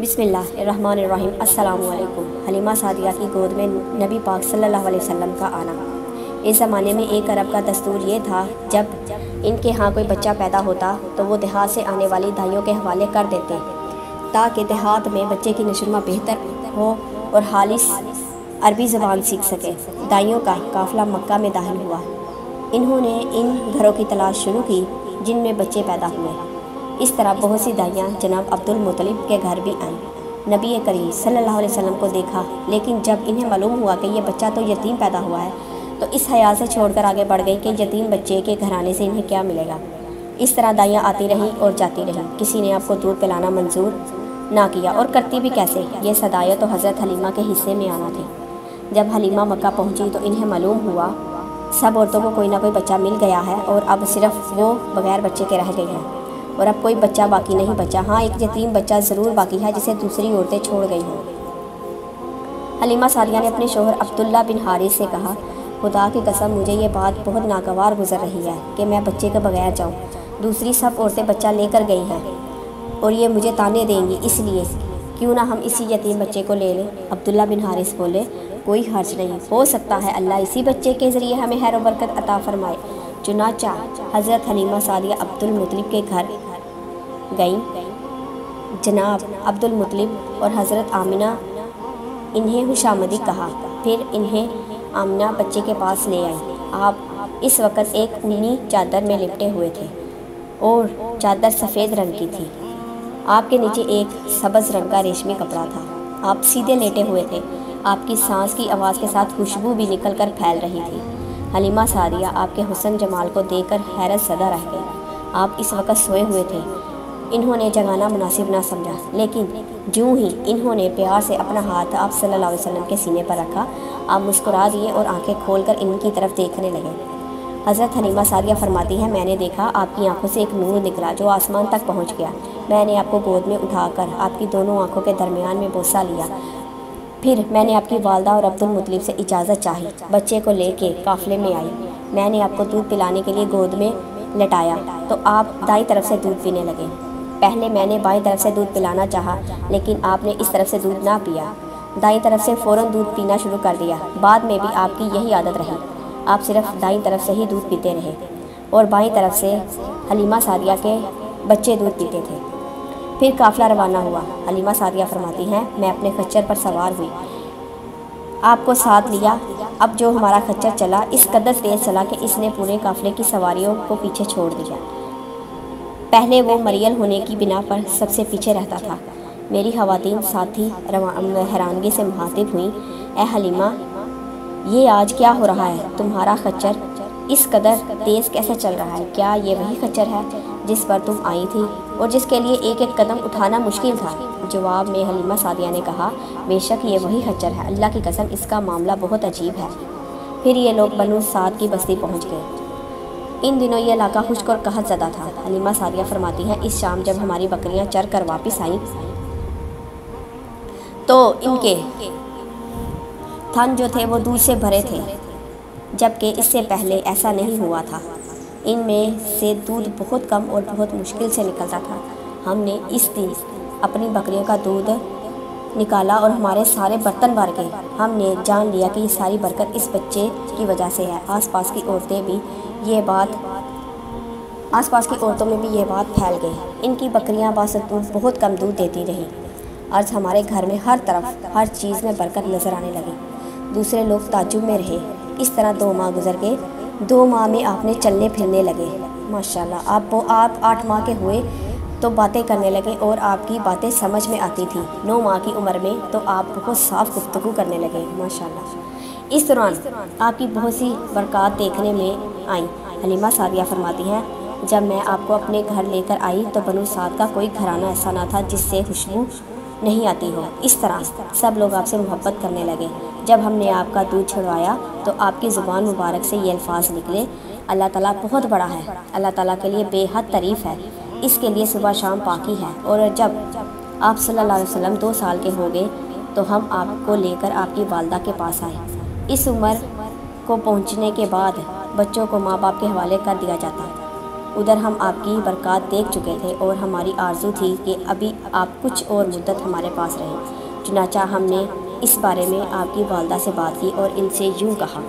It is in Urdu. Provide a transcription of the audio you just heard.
بسم اللہ الرحمن الرحیم۔ السلام علیکم۔ حلیمہ سعدیہ کی گود میں نبی پاک صلی اللہ علیہ وسلم کا آنا۔ اس زمانے میں ایک عرب کا دستور یہ تھا، جب ان کے ہاں کوئی بچہ پیدا ہوتا تو وہ دیہات سے آنے والی دائیوں کے حوالے کر دیتے تاکہ دیہات میں بچے کی نشوونما بہتر ہو اور خالص عربی زبان سیکھ سکے۔ دائیوں کا قافلہ مکہ میں داخل ہوا۔ انہوں نے ان گھروں کی تلاش شروع کی جن میں بچے پیدا ہوئے۔ اس طرح بہت سی دائیاں جناب عبد المطلب کے گھر بھی آئیں۔ نبی کریم صلی اللہ علیہ وسلم کو دیکھا، لیکن جب انہیں معلوم ہوا کہ یہ بچہ تو یتیم پیدا ہوا ہے تو اس خیال سے چھوڑ کر آگے بڑھ گئی کہ یتیم بچے کے گھرانے سے انہیں کیا ملے گا۔ اس طرح دائیاں آتی رہیں اور جاتی رہیں۔ کسی نے آپ کو دودھ پلانا منظور نہ کیا، اور کرتی بھی کیسے؟ یہ صدایا تو حضرت حلیمہ کے حصے میں آنا تھی۔ جب حلیمہ مکہ پہنچی تو انہیں معلوم ہوا سب عورتوں کو کوئی نہ کوئی بچہ مل گیا ہے اور اب صرف وہ بغیر بچے کے رہ گئی ہیں، اور اب کوئی بچہ باقی نہیں بچا۔ ہاں، ایک یتیم بچہ ضرور باقی ہے جسے دوسری عورتیں چھوڑ گئی ہیں۔ حلیمہ سعدیہ نے اپنے شوہر عبداللہ بن حارث سے کہا، خدا کی قسم مجھے یہ بات بہت ناگوار گزر رہی ہے کہ میں بچے کے بغیر جاؤں۔ دوسری سب عورتیں بچہ لے کر گئی ہیں اور یہ مجھے طانے دیں گی، اس لیے کیوں نہ ہم اسی یتیم بچے کو لے لیں۔ عبداللہ بن حارث بولے، کوئی حرج نہیں، ہو سکتا ہے اللہ اسی بچے کے ذریعے ہمیں خیر و برکت عطا فرمائے۔ چنانچہ حضرت حلیمہ سعدیہ عبد المطلب کے گھر گئیں۔ جناب عبد المطلب اور حضرت آمنہ انہیں خوش آمدید کہا، پھر انہیں آمنہ بچے کے پاس لے آئی۔ آپ اس وقت ایک اونی چادر میں لپٹے ہوئے تھے اور چادر سفید رنگ کی تھی۔ آپ کے نیچے ایک سبز رنگ کا ریشمی کپڑا تھا۔ آپ سیدھے لیٹے ہوئے تھے۔ آپ کی سانس کی آواز کے ساتھ خوشبو بھی نکل کر پھیل رہی تھی۔ حلیمہ سعدیہ آپ کے حسن جمال کو دیکھ کر حیرت زدہ رہ گئی۔ آپ اس وقت سوئے ہوئے تھے۔ انہوں نے جگانا مناسب نہ سمجھا، لیکن جوں ہی انہوں نے پیار سے اپنا ہاتھ آپ صلی اللہ علیہ وسلم کے سینے پر رکھا، آپ مسکرا دیے اور آنکھیں کھول کر ان کی طرف دیکھنے لگے۔ حضرت حلیمہ سعدیہ فرماتی ہیں، میں نے دیکھا آپ کی آنکھوں سے ایک نور نکلا جو آسمان تک پہنچ گیا۔ میں نے آپ کو گود میں اٹھا کر آپ کی دونوں آنکھوں کے درمیان میں بوسہ لیا۔ پھر میں نے آپ کی والدہ اور عبد المطلب سے اجازت چاہی، بچے کو لے کے قافلے میں آئی۔ میں نے آپ کو دودھ پلانے کے لیے گود میں لٹایا تو آپ دائیں طرف سے دودھ پینے لگے۔ پہلے میں نے بائیں طرف سے دودھ پلانا چاہا، لیکن آپ نے اس طرف سے دودھ نہ پیا، دائیں طرف سے فوراً دودھ پینا شروع کر دیا۔ بعد میں بھی آپ کی یہی عادت رہی، آپ صرف دائیں طرف سے ہی دودھ پیتے رہے اور بائیں طرف سے حلیمہ سعدیہ کے بچے دودھ پیتے تھے۔ پھر قافلہ روانہ ہوا۔ حلیمہ سعدیہ فرماتی ہیں، میں اپنے خچر پر سوار ہوئی، آپ کو ساتھ لیا۔ اب جو ہمارا خچر چلا اس قدر تیز چلا کہ اس نے پورے قافلے کی سواریوں کو پیچھے چھوڑ دیا۔ پہلے وہ مریل ہونے کی بنا پر سب سے پیچھے رہتا تھا۔ میری خواتین ساتھی حیرانگی سے مخاطب ہوئیں، اے حلیمہ، یہ آج کیا ہو رہا ہے؟ تمہارا خچر اس قدر تیز کیسے چل رہا ہے؟ کیا یہ وہی خچر ہے جس پر تم آئی تھی اور جس کے لیے ایک ایک قدم اٹھانا مشکل تھا؟ جواب میں حلیمہ سعدیہ نے کہا، بے شک یہ وہی خچر ہے، اللہ کی قسم اس کا معاملہ بہت عجیب ہے۔ پھر یہ لوگ بنو سعد کی بستی پہنچ گئے۔ ان دنوں یہ علاقہ خشک اور قحط زدہ تھا۔ حلیمہ سعدیہ فرماتی ہیں، اس شام جب ہماری بکریاں چر کر واپس آئیں تو ان کے تھن جو تھے وہ دودھ سے بھرے تھے، جبکہ اس سے پہلے ایسا نہیں ہوا تھا۔ ان میں سے دودھ بہت کم اور بہت مشکل سے نکلتا تھا۔ ہم نے اس دن اپنی بکریوں کا دودھ نکالا اور ہمارے سارے برتن بھر گئے۔ ہم نے جان لیا کہ یہ ساری برکت اس بچے کی وجہ سے ہے۔ آس پاس کی عورتوں میں بھی یہ بات پھیل گئی۔ ان کی بکریاں باوسط بہت کم دودھ دیتی رہیں۔ عرض ہمارے گھر میں ہر طرف ہر چیز میں برکت نظر آنے لگی۔ دوسرے لوگ تعجب میں رہے۔ اس طرح 2 ماہ گزر گئے۔ 2 ماہ میں آپ نے چلنے پھرنے لگے۔ ماشاءاللہ، آپ 8 ماہ کے ہوئے تو باتیں کرنے لگے اور آپ کی باتیں سمجھ میں آتی تھی۔ 9 ماہ کی عمر میں تو آپ بہت صاف گفتگو کرنے لگے۔ ماشاءاللہ، اس دوران آپ کی بہت سی برکات دیکھنے میں آئیں۔ حلیمہ سعدیہ فرماتی ہیں، جب میں آپ کو اپنے گھر لے کر آئی تو بنو سعد کا کوئی گھرانہ ایسا نہ تھا جس سے خوشبو نہیں آتی ہو۔ اس طرح سب لوگ آپ سے محبت کرنے لگے۔ جب ہم نے آپ کا دودھ چھڑوایا تو آپ کی زبان مبارک سے یہ الفاظ نکلے، اللہ تعالیٰ بہت بڑا ہے، اللہ تعالیٰ کے لیے بے حد تعریف ہے، اس کے لیے صبح شام پاکی ہے۔ اور جب آپ صلی اللہ علیہ وسلم 2 سال کے ہو گئے تو ہم آپ کو لے کر آپ کی والدہ کے پاس آئے۔ اس عمر کو پہنچنے کے بعد بچوں کو ماں باپ کے حوالے کر دیا جاتا ہے۔ ادھر ہم آپ کی برکات دیکھ چکے تھے اور ہماری آرزو تھی کہ ابھی آپ کچھ اور مدت ہمارے پاس رہیں۔ چنانچہ ہم نے اس بارے میں آپ کی والدہ سے بات کی اور ان سے یوں کہا